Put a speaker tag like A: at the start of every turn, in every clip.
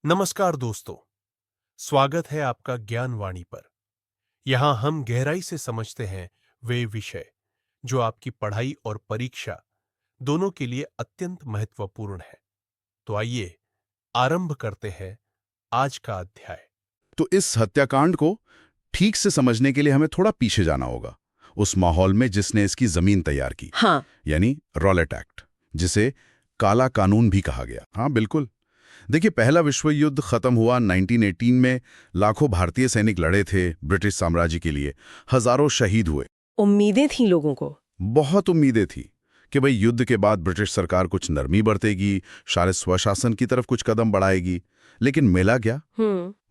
A: नमस्कार दोस्तों, स्वागत है आपका ज्ञान वाणी पर। यहां हम गहराई से समझते हैं वे विषय जो आपकी पढ़ाई और परीक्षा दोनों के लिए अत्यंत महत्वपूर्ण है। तो आइए आरंभ करते हैं आज का अध्याय।
B: तो इस हत्याकांड को ठीक से समझने के लिए हमें थोड़ा पीछे जाना होगा, उस माहौल में जिसने इसकी जमीन तैयार की।
C: हाँ।
B: यानी रॉलेट एक्ट, जिसे काला कानून भी कहा गया। हाँ बिल्कुल। देखिए, पहला विश्व युद्ध खत्म हुआ 1918 में। लाखों भारतीय सैनिक लड़े थे ब्रिटिश साम्राज्य के लिए। हजारों शहीद हुए।
C: उम्मीदें थी लोगों को।
B: बहुत उम्मीदें थी कि भाई युद्ध के बाद ब्रिटिश सरकार कुछ नरमी बरतेगी, शायद स्वशासन की तरफ कुछ कदम बढ़ाएगी। लेकिन मिला क्या?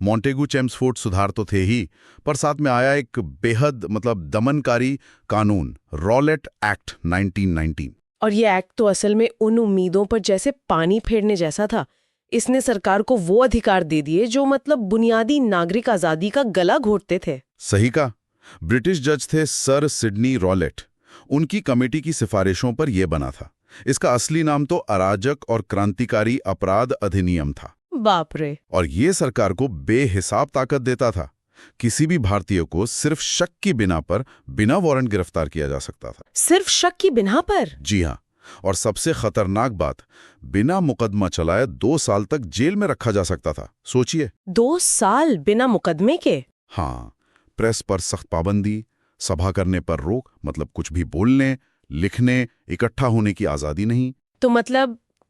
B: मॉन्टेगू चेम्सफोर्ड सुधार तो थे ही, पर साथ में आया एक बेहद दमनकारी कानून, रॉलेट एक्ट 1919।
C: और ये एक्ट तो असल में उन उम्मीदों पर जैसे पानी फेरने जैसा था। इसने सरकार को वो अधिकार दे दिए जो बुनियादी नागरिक आजादी का गला घोटते थे।
B: सही का। ब्रिटिश जज थे सर सिडनी रॉलेट। उनकी कमेटी की सिफारिशों पर यह बना था। इसका असली नाम तो अराजक और क्रांतिकारी अपराध अधिनियम था।
C: बाप रे।
B: और ये सरकार को बेहिसाब ताकत देता था। किसी भी भारतीय को सिर्फ शक की बिना पर बिना वारंट गिरफ्तार किया जा सकता था।
C: सिर्फ शक की बिना पर?
B: जी हाँ। और सबसे खतरनाक बात, बिना मुकदमा चलाए 2 साल तक जेल में रखा जा सकता था। सोचिए।
C: 2 साल बिना मुकदमे के?
B: हाँ। प्रेस पर सख्त पाबंदी, सभा करने पर रोक, कुछ भी बोलने, लिखने, इकट्ठा होने की आजादी नहीं।
C: तो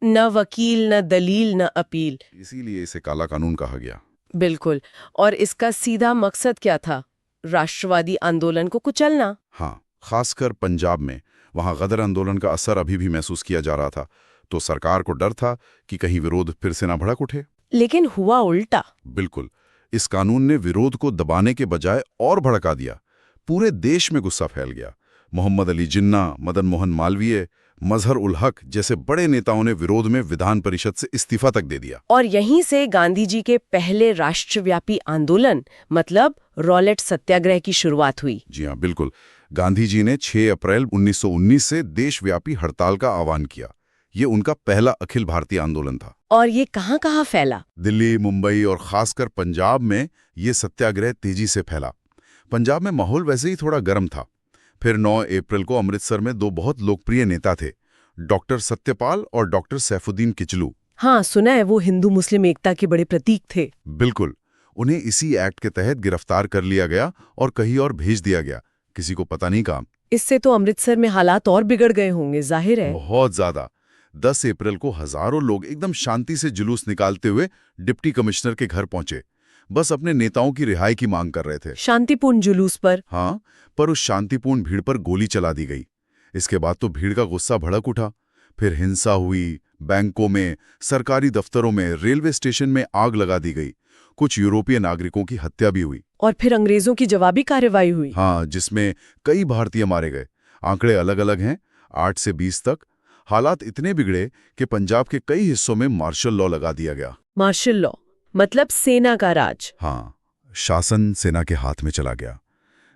C: न वकील, न दलील, न अपील।
B: इसीलिए इसे काला कानून कहा गया।
C: बिल्कुल। और इसका सीधा मकसद क्या था? राष्ट्रवादी आंदोलन को कुचलना।
B: हाँ, खासकर पंजाब में। वहां गदर आंदोलन का असर अभी भी महसूस किया जा रहा था, तो सरकार को डर था कि कहीं विरोध फिर से ना भड़क उठे।
C: लेकिन हुआ उल्टा।
B: बिल्कुल। इस कानून ने विरोध को दबाने के बजाय और भड़का दिया। पूरे देश में गुस्सा फैल गया। मोहम्मद अली जिन्ना, मदन मोहन मालवीय, मजहर उल हक जैसे बड़े नेताओं ने विरोध में विधान परिषद से इस्तीफा तक दे दिया।
C: और यहीं से गांधी जी के पहले राष्ट्रव्यापी आंदोलन रॉलेट सत्याग्रह की शुरुआत हुई।
B: जी हाँ, बिल्कुल। गांधी जी ने 6 अप्रैल 1919 से देशव्यापी हड़ताल का आह्वान किया। ये उनका पहला अखिल भारतीय आंदोलन था।
C: और ये कहाँ-कहाँ फैला?
B: दिल्ली, मुंबई और खासकर पंजाब में ये सत्याग्रह तेजी से फैला। पंजाब में माहौल वैसे ही थोड़ा गर्म था। फिर 9 अप्रैल को अमृतसर में 2 बहुत लोकप्रिय नेता थे, डॉक्टर सत्यपाल और डॉक्टर सैफुद्दीन किचलू।
C: हाँ, सुना है, वो हिंदू मुस्लिम एकता के बड़े प्रतीक थे।
B: बिल्कुल। उन्हें इसी एक्ट के तहत गिरफ्तार कर लिया गया और कहीं और भेज दिया गया। किसी को पता नहीं कहाँ।
C: इससे तो अमृतसर में हालात और बिगड़ गए होंगे, जाहिर है।
B: बहुत ज्यादा। 10 अप्रैल को हजारों लोग एकदम शांति से जुलूस निकालते हुए डिप्टी कमिश्नर के घर पहुंचे। बस अपने नेताओं की रिहाई की मांग कर रहे थे।
C: शांतिपूर्ण जुलूस पर?
B: हाँ, पर उस शांतिपूर्ण भीड़ पर गोली चला दी गई। इसके बाद तो भीड़ का गुस्सा भड़क उठा। फिर हिंसा हुई। बैंकों में, सरकारी दफ्तरों में, रेलवे स्टेशन में आग लगा दी गई। कुछ यूरोपीय नागरिकों की हत्या भी हुई।
C: और फिर अंग्रेजों की जवाबी कार्रवाई हुई।
B: हाँ, जिसमें कई भारतीय मारे गए। आंकड़े अलग अलग हैं, 8 से 20 तक। हालात इतने बिगड़े कि पंजाब के कई हिस्सों में मार्शल लॉ लगा दिया गया।
C: मार्शल लॉ सेना का राज?
B: हाँ, शासन सेना के हाथ में चला गया।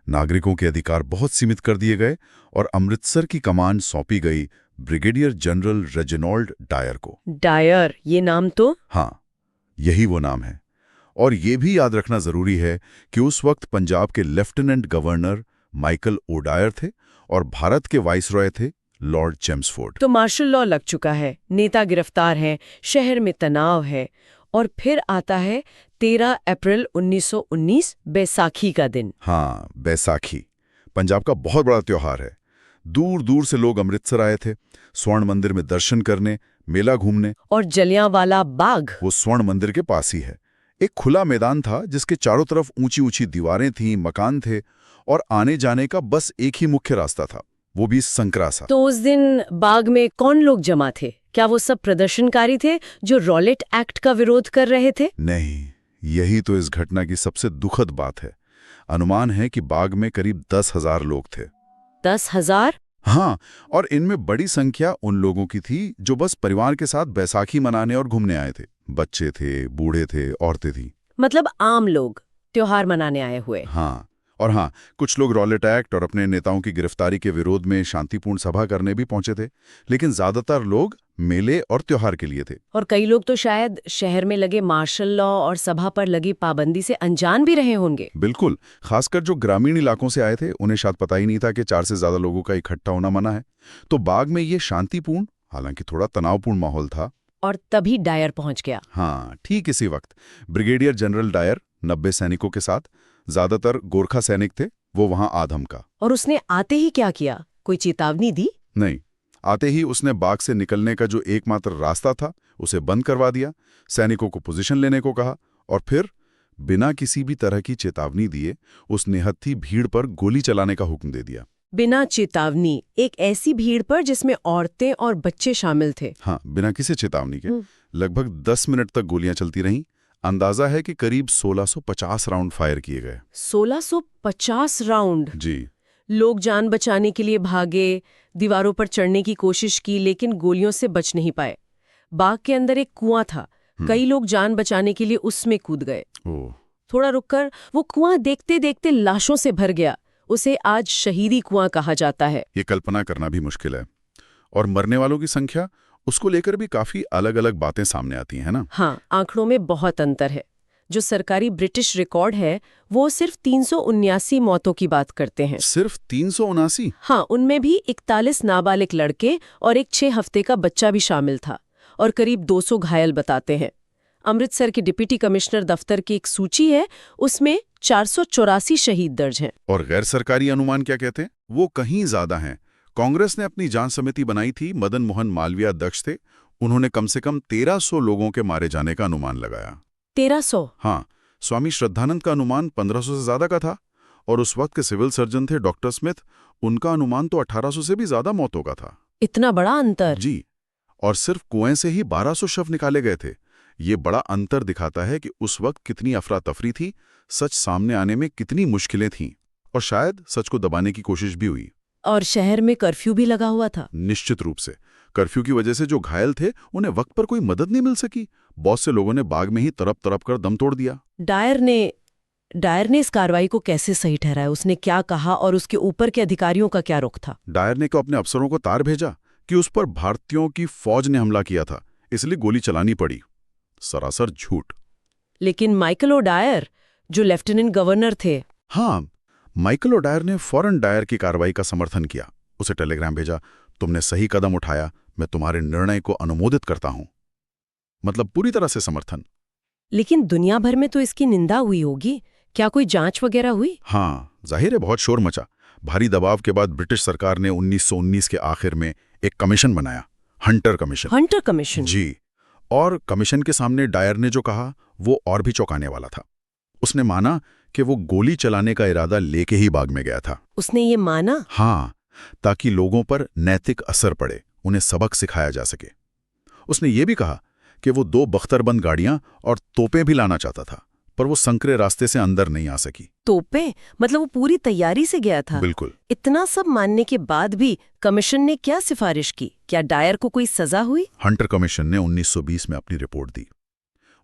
B: नागरिकों के अधिकार बहुत सीमित कर दिए गए और अमृतसर की कमान सौंपी गई ब्रिगेडियर जनरल रेजिनॉल्ड डायर को।
C: डायर, ये नाम तो?
B: हाँ, यही वो नाम है। और ये भी याद रखना जरूरी है कि उस वक्त पंजाब के लेफ्टिनेंट गवर्नर माइकल ओडायर थे और भारत के वाइसरॉय थे लॉर्ड चेम्सफोर्ड।
C: तो मार्शल लॉ लग चुका है, नेता गिरफ्तार हैं, शहर में तनाव है, और फिर आता है 13 अप्रैल 1919, बैसाखी का दिन।
B: हाँ, बैसाखी पंजाब का बहुत बड़ा त्योहार है। दूर दूर से लोग अमृतसर आए थे, स्वर्ण मंदिर में दर्शन करने, मेला घूमने।
C: और जलियांवाला बाग,
B: वो स्वर्ण मंदिर के पास ही है। एक खुला मैदान था जिसके चारों तरफ ऊंची ऊंची दीवारें थीं, मकान थे, और आने जाने का बस एक ही मुख्य रास्ता था, वो भी संकरा सा।
C: तो उस दिन बाग में कौन लोग जमा थे? क्या वो सब प्रदर्शनकारी थे जो रॉलेट एक्ट का विरोध कर रहे थे?
B: नहीं, यही तो इस घटना की सबसे दुखद बात है। अनुमान है कि बाग में करीब 10,000 लोग थे।
C: 10,000?
B: हाँ, और इनमें बड़ी संख्या उन लोगों की थी जो बस परिवार के साथ बैसाखी मनाने और घूमने आए थे। बच्चे थे, बूढ़े थे, औरतें थी।
C: आम लोग त्योहार मनाने आए हुए।
B: हाँ, और हाँ, कुछ लोग रॉलेट एक्ट और अपने नेताओं की गिरफ्तारी के विरोध में शांतिपूर्ण सभा करने भी पहुंचे थे, लेकिन ज्यादातर लोग मेले और त्योहार के लिए थे।
C: और कई लोग तो शायद शहर में लगे मार्शल लॉ और सभा पर लगी पाबंदी से अनजान भी रहे होंगे।
B: बिल्कुल, खासकर जो ग्रामीण इलाकों से आए थे, उन्हें शायद पता ही नहीं था कि 4 से ज्यादा लोगों का इकट्ठा होना मना है। तो बाग में ये शांतिपूर्ण, हालांकि थोड़ा तनावपूर्ण माहौल था।
C: और तभी डायर पहुंच गया।
B: हाँ, ठीक इसी वक्त ब्रिगेडियर जनरल डायर 90 सैनिकों के साथ, ज्यादातर गोरखा सैनिक थे, वो वहां आ धमका।
C: और उसने आते ही क्या किया? कोई चेतावनी दी?
B: नहीं, आते ही उसने बाग से निकलने का जो एकमात्र रास्ता था उसे बंद करवा दिया, सैनिकों को पोजीशन लेने को कहा और फिर बिना किसी भी तरह की चेतावनी दिए उस निहत्थी भीड़ पर गोली चलाने का हुक्म दे दिया।
C: बिना चेतावनी, एक ऐसी भीड़ पर जिसमें औरतें और बच्चे शामिल थे।
B: हाँ, बिना किसी चेतावनी के लगभग 10 मिनट तक गोलियां चलती रहीं। अंदाजा है कि करीब 1650 राउंड फायर किए गए।
C: 1650 राउंड?
B: जी।
C: लोग जान बचाने के लिए भागे, दीवारों पर चढ़ने की कोशिश की, लेकिन गोलियों से बच नहीं पाए। बाग के अंदर एक कुआं था, कई लोग जान बचाने के लिए उसमें कूद गए। थोड़ा रुककर वो कुआं देखते देखते लाशों से भर गया। उसे आज शहीदी कुआं कहा जाता है।
B: ये कल्पना करना भी मुश्किल है। और मरने वालों की संख्या, उसको लेकर भी काफी अलग-अलग बातें सामने आती हैं ना?
C: हाँ, आंकड़ों में बहुत अंतर है। जो सरकारी ब्रिटिश रिकॉर्ड है वो सिर्फ 379 मौतों की बात करते हैं।
B: सिर्फ 379?
C: हाँ, उनमें भी 41 नाबालिग लड़के और एक 6 हफ्ते का बच्चा भी शामिल था, और करीब 200 घायल बताते हैं। अमृतसर के डिप्टी कमिश्नर दफ्तर की एक सूची है, उसमें 484 शहीद दर्ज हैं।
B: और गैर सरकारी अनुमान क्या कहते हैं? वो कहीं ज्यादा हैं। कांग्रेस ने अपनी जांच समिति बनाई थी, मदन मोहन मालवीय अध्यक्ष थे। उन्होंने कम से कम 1300 लोगों के मारे जाने का अनुमान लगाया।
C: 1300?
B: हाँ, स्वामी श्रद्धानंद का अनुमान 1500 से ज्यादा का था, और उस वक्त के सिविल सर्जन थे डॉक्टर स्मिथ, उनका अनुमान तो 1800 से भी ज्यादा मौतों का था।
C: इतना बड़ा अंतर?
B: जी, और सिर्फ कुएं से ही 1200 शव निकाले गए थे। ये बड़ा अंतर दिखाता है कि उस वक्त कितनी अफरा तफरी थी, सच सामने आने में कितनी मुश्किलें थीं, और शायद सच को दबाने की कोशिश भी हुई।
C: और शहर में कर्फ्यू भी लगा हुआ था।
B: निश्चित रूप से कर्फ्यू की वजह से जो घायल थे उन्हें वक्त पर कोई मदद नहीं मिल सकी। बहुत से लोगों ने बाग में ही तड़प तड़प कर दम तोड़ दिया।
C: डायर ने इस कार्रवाई को कैसे सही ठहराया? उसने क्या कहा और उसके ऊपर के अधिकारियों का क्या रुख था?
B: डायर ने अपने अफसरों को तार भेजा कि उस पर भारतीयों की फौज ने हमला किया था, इसलिए गोली चलानी पड़ी। सरासर झूठ।
C: लेकिन माइकल ओडायर, जो लेफ्टिनेंट गवर्नर थे।
B: हाँ, माइकल ओडायर ने फौरन डायर की कार्रवाई का समर्थन किया। उसे टेलीग्राम भेजा, तुमने सही कदम उठाया, मैं तुम्हारे निर्णय को अनुमोदित करता हूं। मतलब पूरी तरह से समर्थन।
C: लेकिन दुनिया भर में तो इसकी निंदा हुई होगी। क्या कोई जांच वगैरह हुई?
B: हाँ, जाहिर है बहुत शोर मचा। भारी दबाव के बाद ब्रिटिश सरकार ने 1919 के आखिर में एक कमीशन बनाया, हंटर कमीशन।
C: Hunter commission?
B: जी। और कमीशन के सामने डायर ने जो कहा वो और भी चौंकाने वाला था। उसने माना कि वो गोली चलाने का इरादा लेके ही बाग में गया था।
C: उसने ये माना?
B: हाँ, ताकि लोगों पर नैतिक असर पड़े, उन्हें सबक सिखाया जा सके। उसने ये भी कहा कि वो 2 बख्तरबंद गाड़ियां और तोपें भी लाना चाहता था, पर वो संकरे रास्ते से अंदर नहीं आ सकी।
C: तोपें? मतलब वो पूरी तैयारी से गया था?
B: बिल्कुल।
C: इतना सब मानने के बाद भी कमीशन ने क्या सिफारिश की? क्या डायर को कोई सजा हुई?
B: हंटर कमीशन ने 1920 में अपनी रिपोर्ट दी।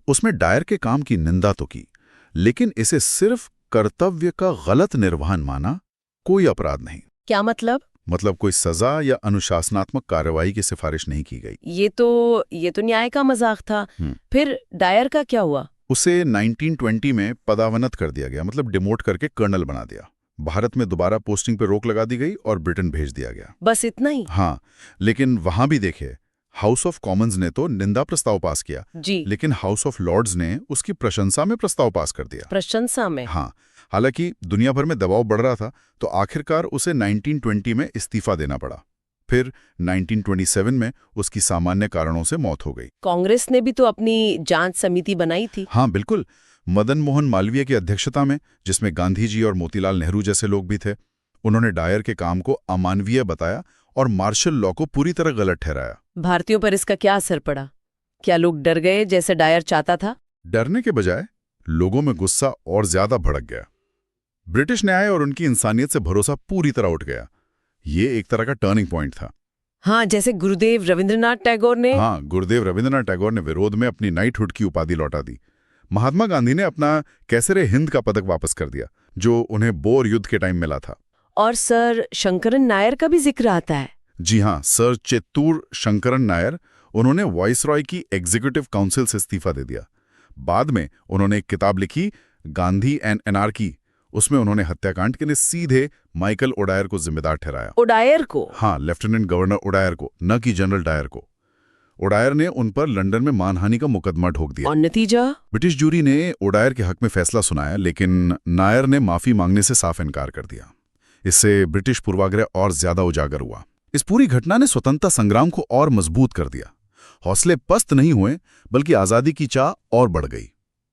B: उसमें डायर के काम की निंदा तो की, लेकिन इसे सिर्फ कर्तव्य का गलत निर्वहन माना, कोई अपराध नहीं।
C: क्या मतलब?
B: मतलब कोई सजा या अनुशासनात्मक कार्रवाई की सिफारिश नहीं की गई।
C: ये तो न्याय का मजाक था। फिर डायर का क्या हुआ?
B: उसे 1920 में पदावनत कर दिया गया, मतलब डिमोट करके कर्नल बना दिया। भारत में दोबारा पोस्टिंग पर रोक लगा दी गई और ब्रिटेन भेज दिया गया।
C: बस इतना ही?
B: हाँ, लेकिन वहां भी देखे, हाउस ऑफ कॉमन्स ने तो निंदा प्रस्ताव पास किया
C: जी,
B: लेकिन हाउस ऑफ लॉर्ड्स ने उसकी प्रशंसा में प्रस्ताव पास कर दिया।
C: प्रशंसा में?
B: हाँ, हालांकि दुनिया भर में दबाव बढ़ रहा था, तो आखिरकार उसे 1920 में इस्तीफा देना पड़ा। फिर 1927 में उसकी सामान्य कारणों से मौत हो गई।
C: कांग्रेस ने भी तो अपनी जांच समिति बनाई थी।
B: हाँ बिल्कुल, मदन मोहन मालवीय की अध्यक्षता में, जिसमें गांधी जी और मोतीलाल नेहरू जैसे लोग भी थे। उन्होंने डायर के काम को अमानवीय बताया और मार्शल लॉ को पूरी तरह गलत ठहराया।
C: भारतीयों पर इसका क्या असर पड़ा? क्या लोग डर गए जैसे डायर चाहता था?
B: डरने के बजाय लोगों में गुस्सा और ज्यादा भड़क गया। ब्रिटिश न्याय और उनकी इंसानियत से भरोसा पूरी तरह उठ गया। ये एक तरह का टर्निंग पॉइंट था।
C: हाँ, जैसे गुरुदेव रविंद्रनाथ टैगोर ने।
B: हाँ, गुरुदेव रविंद्रनाथ टैगोर ने विरोध में अपनी नाइटहुड की उपाधि लौटा दी। महात्मा गांधी ने अपना कैसरे हिंद का पदक वापस कर दिया। जो उन्हें बोर युद्ध के टाइम मिला था।
C: और सर शंकरन नायर का भी जिक्र आता है।
B: जी हाँ, सर चेत्तूर शंकरन नायर, उन्होंने वाइसरॉय की एग्जीक्यूटिव काउंसिल से इस्तीफा दे दिया। बाद में उन्होंने एक किताब लिखी, गांधी एंड एनार्की। उसमें उन्होंने हत्याकांड के लिए सीधे माइकल ओडायर को जिम्मेदार ठहराया।
C: ओडायर को?
B: हाँ, लेफ्टिनेंट गवर्नर ओडायर को, न कि जनरल डायर को। ओडायर ने उन पर लंदन में मानहानि का मुकदमा ठोक दिया।
C: और नतीजा? ब्रिटिश
B: जूरी ने ओडायर के हक में फैसला सुनाया, लेकिन नायर ने माफी मांगने से साफ इनकार कर दिया। इससे ब्रिटिश पूर्वाग्रह और ज्यादा उजागर हुआ। इस पूरी घटना ने स्वतंत्रता संग्राम को और मजबूत कर दिया। हौसले पस्त नहीं हुए, बल्कि आजादी की चाह और बढ़ गई।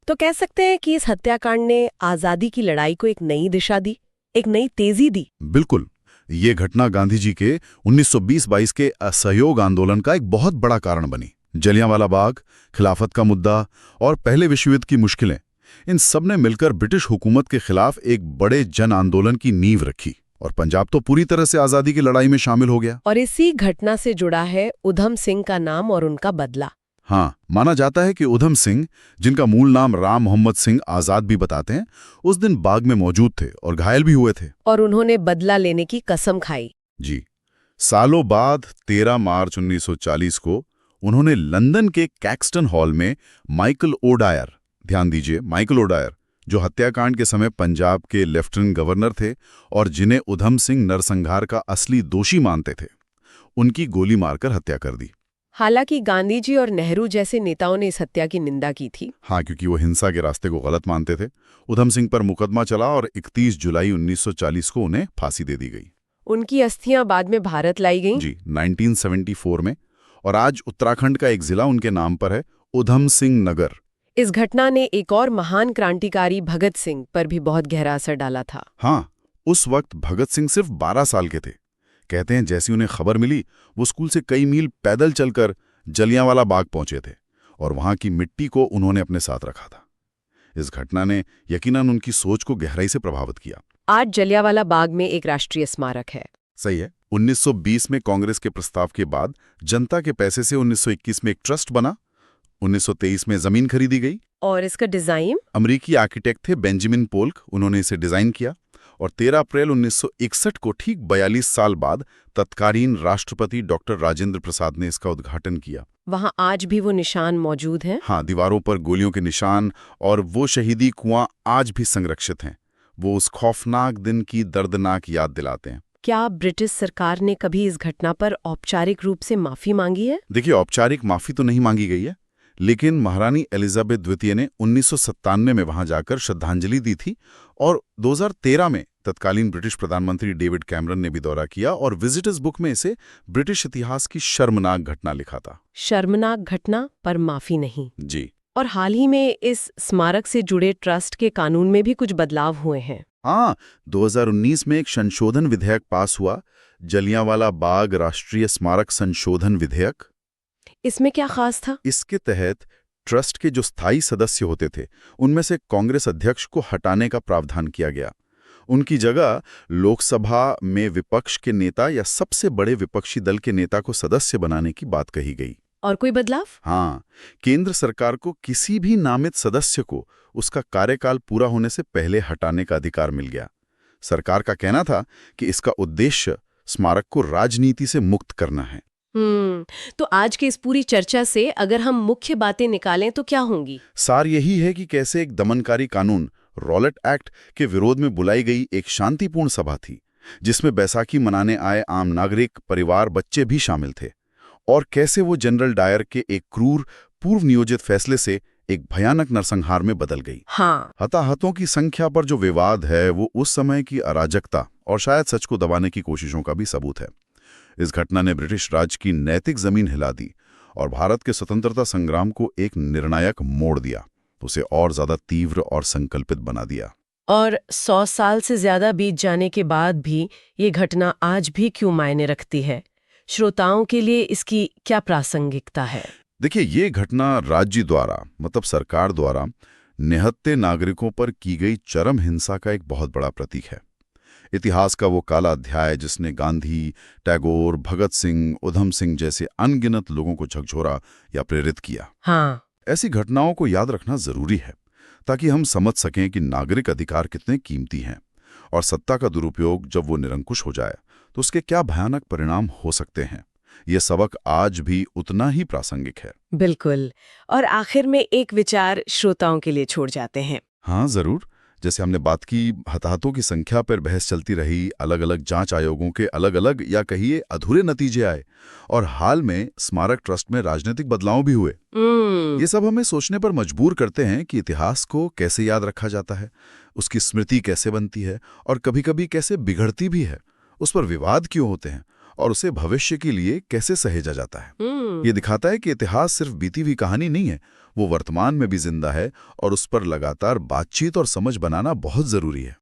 C: तो कह सकते हैं कि इस हत्याकांड ने आजादी की लड़ाई को एक नई दिशा दी, एक नई तेजी दी।
B: बिल्कुल। ये घटना गांधी जी के 1920-22 के असहयोग आंदोलन का एक बहुत बड़ा कारण बनी। जलियांवाला बाग, खिलाफत का मुद्दा और पहले विश्व युद्ध की मुश्किलें, इन सब ने मिलकर ब्रिटिश हुकूमत के खिलाफ एक बड़े जन आंदोलन की नींव रखी। और पंजाब तो पूरी तरह से आजादी की लड़ाई में शामिल हो गया।
C: और इसी घटना से जुड़ा है उधम सिंह का नाम और उनका बदला।
B: हाँ, माना जाता है कि उधम सिंह, जिनका मूल नाम राम मोहम्मद सिंह आजाद भी बताते हैं, उस दिन बाग में मौजूद थे और घायल भी हुए थे।
C: और उन्होंने बदला लेने की कसम खाई।
B: जी। सालों बाद 13 मार्च 1940 को उन्होंने लंदन के कैक्सटन हॉल में माइकल ओडायर, ध्यान दीजिए, माइकल ओडायर, जो हत्याकांड के समय पंजाब के लेफ्टिनेंट गवर्नर थे और जिन्हें उधम सिंह नरसंहार का असली दोषी मानते थे, उनकी गोली मारकर हत्या कर दी।
C: हालांकि गांधी जी और नेहरू जैसे नेताओं ने इस हत्या की निंदा की थी।
B: हाँ, क्योंकि वो हिंसा के रास्ते को गलत मानते थे। उधम सिंह पर मुकदमा चला और 31 जुलाई 1940 को उन्हें फांसी दे दी गई।
C: उनकी अस्थियां बाद में भारत लाई गईं?
B: जी, 1974 में। और आज उत्तराखंड का एक जिला उनके नाम पर है, उधम सिंह नगर।
C: इस घटना ने एक और महान क्रांतिकारी भगत सिंह पर भी बहुत गहरा असर डाला था।
B: हाँ, उस वक्त भगत सिंह सिर्फ 12 साल के थे। कहते हैं जैसी उन्हें खबर मिली, वो स्कूल से कई मील पैदल चलकर जलियांवाला बाग पहुंचे थे और वहां की मिट्टी को उन्होंने अपने साथ रखा था। इस घटना ने यकीनन उनकी सोच को गहराई से प्रभावित किया।
C: आज जलियांवाला बाग में एक राष्ट्रीय स्मारक है।
B: सही है। 1920 में कांग्रेस के प्रस्ताव के बाद जनता के पैसे से 1921 में एक ट्रस्ट बना। 1923 में जमीन खरीदी गई।
C: और इसका डिजाइन
B: अमेरिकी आर्किटेक्ट थे बेंजामिन पोल्क, उन्होंने इसे डिजाइन किया। और 13 अप्रैल 1961 को, ठीक 42 साल बाद, तत्कालीन राष्ट्रपति डॉक्टर राजेंद्र प्रसाद ने इसका उद्घाटन किया।
C: वहां आज भी वो निशान मौजूद हैं?
B: हाँ, दीवारों पर गोलियों के निशान और वो शहीदी कुआं आज भी संरक्षित हैं। वो उस खौफनाक दिन की दर्दनाक याद दिलाते हैं।
C: क्या ब्रिटिश सरकार ने कभी इस घटना पर औपचारिक रूप से माफी मांगी है?
B: देखिए, औपचारिक माफी तो नहीं मांगी गई है, लेकिन महारानी एलिजाबेथ द्वितीय ने 1997 में वहां जाकर श्रद्धांजलि दी थी। और 2013 में तत्कालीन ब्रिटिश प्रधानमंत्री डेविड कैमरन ने भी दौरा किया और विजिटर्स बुक में इसे ब्रिटिश इतिहास की शर्मनाक घटना लिखा था।
C: शर्मनाक घटना पर माफी नहीं।
B: जी।
C: और हाल ही में इस स्मारक से जुड़े ट्रस्ट के कानून में भी कुछ बदलाव हुए हैं।
B: हाँ, 2019 में एक संशोधन विधेयक पास हुआ, जलियांवाला बाग राष्ट्रीय स्मारक संशोधन विधेयक।
C: इसमें क्या खास था?
B: इसके तहत ट्रस्ट के जो स्थायी सदस्य होते थे, उनमें से कांग्रेस अध्यक्ष को हटाने का प्रावधान किया गया। उनकी जगह लोकसभा में विपक्ष के नेता या सबसे बड़े विपक्षी दल के नेता को सदस्य बनाने की बात कही गई।
C: और कोई बदलाव?
B: हाँ, केंद्र सरकार को किसी भी नामित सदस्य को उसका कार्यकाल पूरा होने से पहले हटाने का अधिकार मिल गया। सरकार का कहना था कि इसका उद्देश्य स्मारक को राजनीति से मुक्त करना है।
C: तो आज के इस पूरी चर्चा से अगर हम मुख्य बातें निकालें तो क्या होंगी?
B: सार यही है कि कैसे एक दमनकारी कानून, रॉलेट एक्ट के विरोध में बुलाई गई एक शांतिपूर्ण सभा थी, जिसमें बैसाखी मनाने आए आम नागरिक, परिवार, बच्चे भी शामिल थे, और कैसे वो जनरल डायर के एक क्रूर पूर्व नियोजित फैसले से एक भयानक नरसंहार में बदल गई।
C: हाँ।
B: हताहतों की संख्या पर जो विवाद है, वो उस समय की अराजकता और शायद सच को दबाने की कोशिशों का भी सबूत है। इस घटना ने ब्रिटिश राज की नैतिक जमीन हिला दी और भारत के स्वतंत्रता संग्राम को एक निर्णायक मोड़ दिया, उसे और ज्यादा तीव्र और संकल्पित बना दिया।
C: और 100 साल से ज्यादा बीत जाने के बाद भी ये घटना आज भी क्यों मायने रखती है? श्रोताओं के लिए इसकी क्या प्रासंगिकता है?
B: देखिए, ये घटना राज्य द्वारा, मतलब सरकार द्वारा, निहत्थे नागरिकों पर की गई चरम हिंसा का एक बहुत बड़ा प्रतीक है। इतिहास का वो काला अध्याय जिसने गांधी, टैगोर, भगत सिंह, उधम सिंह जैसे अनगिनत लोगों को झकझोरा या प्रेरित किया।
C: हाँ।
B: ऐसी घटनाओं को याद रखना जरूरी है, ताकि हम समझ सकें कि नागरिक अधिकार कितने कीमती हैं और सत्ता का दुरुपयोग जब वो निरंकुश हो जाए तो उसके क्या भयानक परिणाम हो सकते हैं। ये सबक आज भी उतना ही प्रासंगिक है।
C: बिल्कुल। और आखिर में एक विचार श्रोताओं के लिए छोड़ जाते हैं।
B: हाँ जरूर। जैसे हमने बात की, हताहतों की संख्या पर बहस चलती रही, अलग अलग जांच आयोगों के अलग अलग या कहिए अधूरे नतीजे आए, और हाल में स्मारक ट्रस्ट में राजनीतिक बदलाव भी हुए। ये सब हमें सोचने पर मजबूर करते हैं कि इतिहास को कैसे याद रखा जाता है, उसकी स्मृति कैसे बनती है और कभी-कभी कैसे बिगड़ती भी है, उस पर विवाद क्यों होते हैं और उसे भविष्य के लिए कैसे सहेजा जाता है। ये दिखाता है कि इतिहास सिर्फ बीती हुई कहानी नहीं है, वो वर्तमान में भी जिंदा है और उस पर लगातार बातचीत और समझ बनाना बहुत जरूरी है।